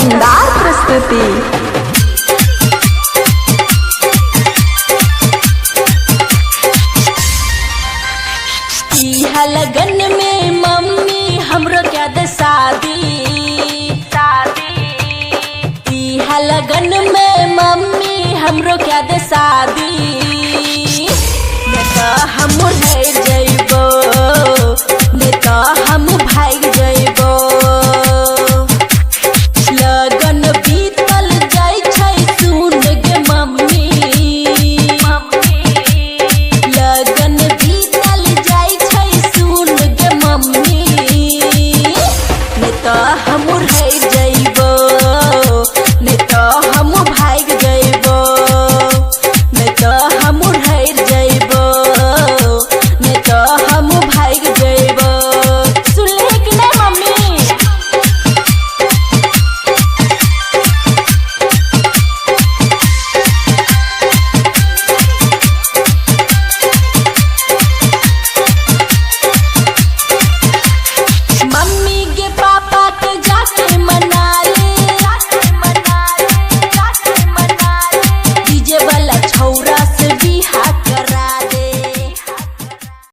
शानदार प्रस्तुति। लगन में मम्मी हमरो क्या दे शादी लगन में मम्मी हमरो क्या दे शादी।